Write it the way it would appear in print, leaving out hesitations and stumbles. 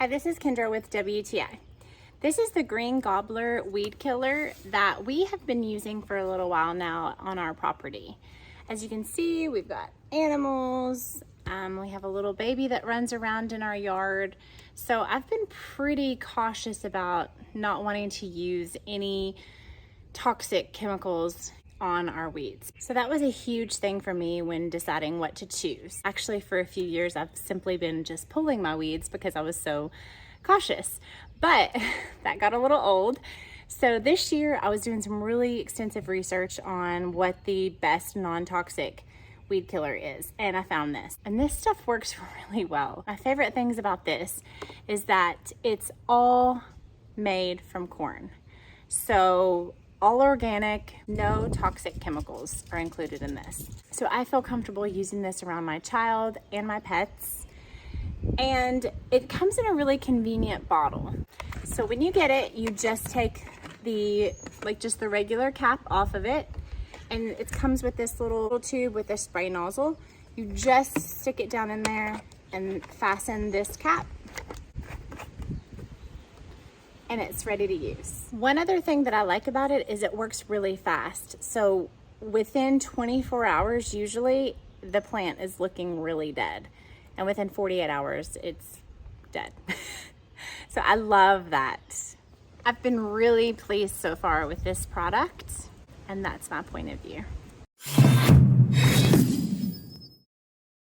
Hi, this is Kendra with WTI. This is the green gobbler weed killer that we have been using for a little while now on our property. As you can see, we've got animals. We have a little baby that runs around in our yard. So I've been pretty cautious about not wanting to use any toxic chemicals on our weeds. So that was a huge thing for me when deciding what to choose. Actually, for a few years, I've simply been just pulling my weeds because I was so cautious, but that got a little old. So this year I was doing some really extensive research on what the best non-toxic weed killer is, and I found this. And this stuff works really well. My favorite things about this is that it's all made from corn. So all organic, no toxic chemicals are included in this. So I feel comfortable using this around my child and my pets. And it comes in a really convenient bottle. So when you get it, you just take the regular cap off of it. And it comes with this little tube with a spray nozzle. You just stick it down in there and fasten this cap, and it's ready to use. One other thing that I like about it is it works really fast. So within 24 hours, usually the plant is looking really dead. And within 48 hours, it's dead. So I love that. I've been really pleased so far with this product, and that's my point of view.